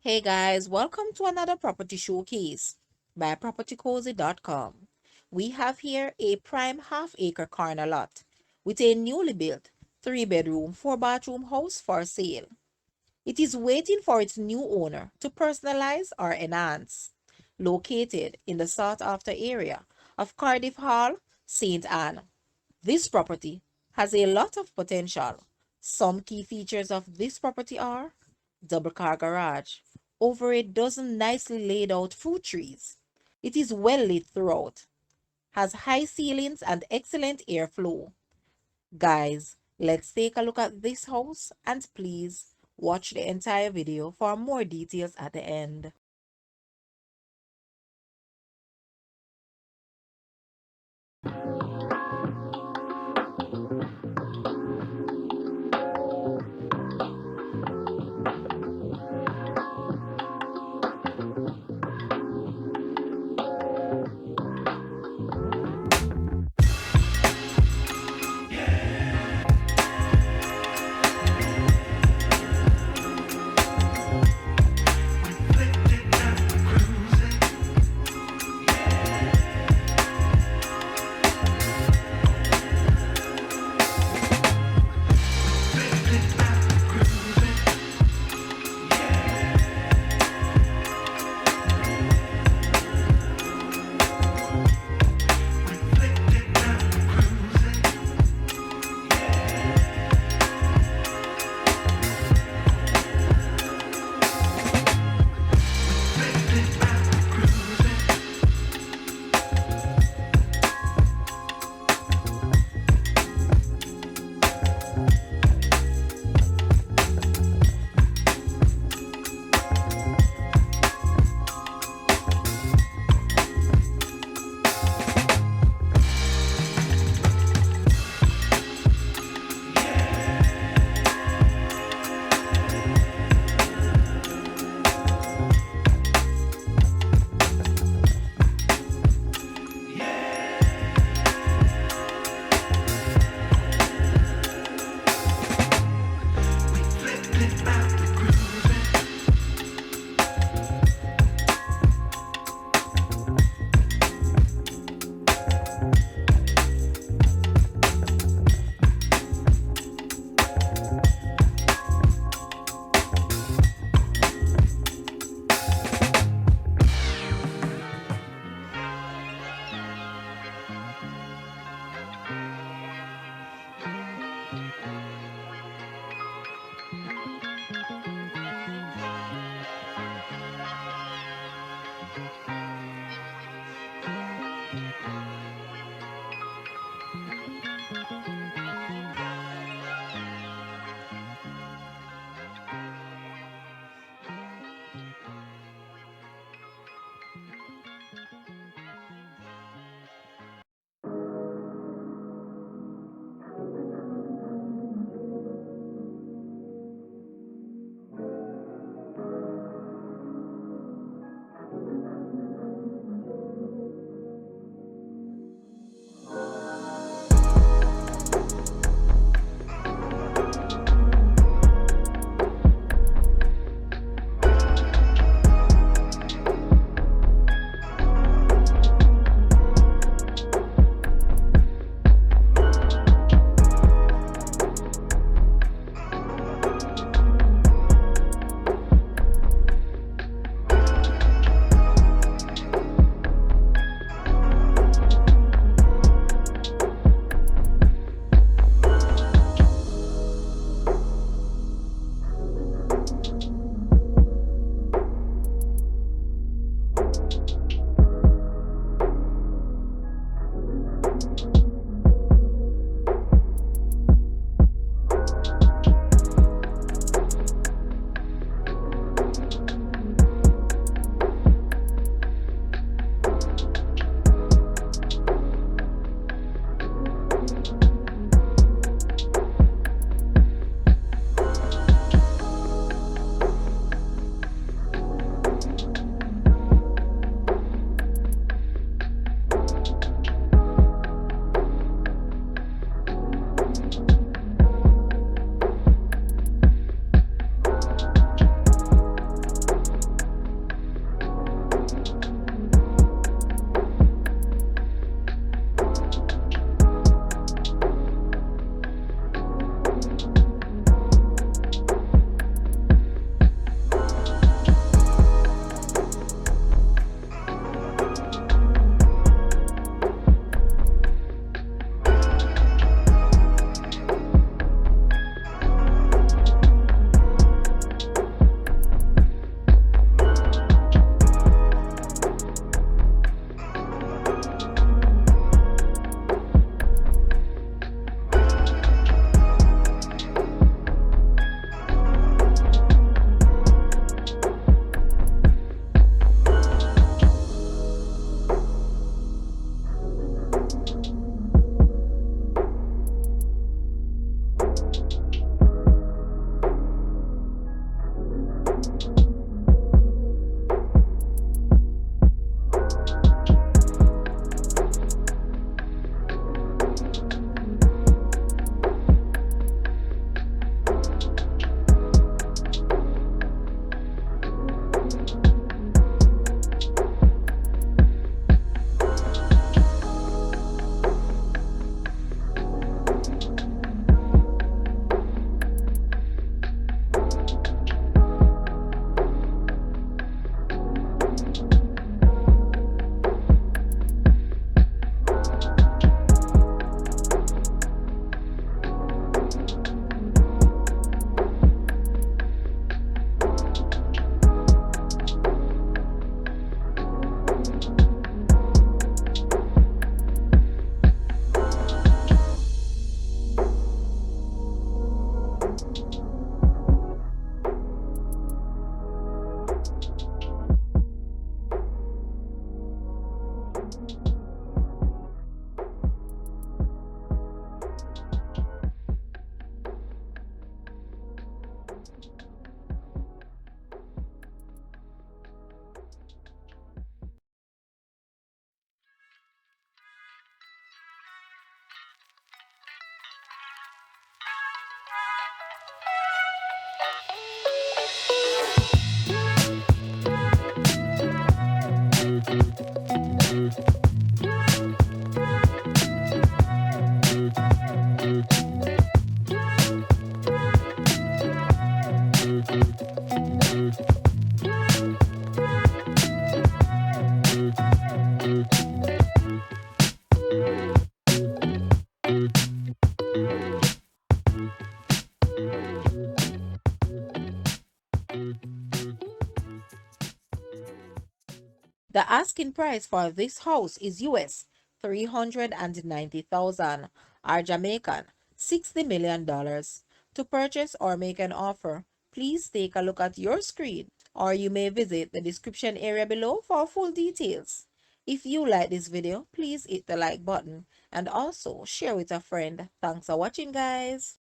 Hey guys, welcome to another property showcase by propertycozy.com. We have here a prime half-acre corner lot with a newly built 3-bedroom, 4-bathroom house for sale. It is waiting for its new owner to personalize or enhance. Located in the sought-after area of Cardiff Hall, St. Anne. This property has a lot of potential. Some key features of this property are double car garage, over a dozen nicely laid out fruit trees. It is well lit throughout, has high ceilings and excellent airflow. Guys, let's take a look at this house and please watch the entire video for more details at the end. The asking price for this house is US 390,000 or Jamaican $60 million. To purchase or make an offer, please take a look at your screen or you may visit the description area below for full details. If you like this video, please hit the like button and also share with a friend. Thanks for watching, guys.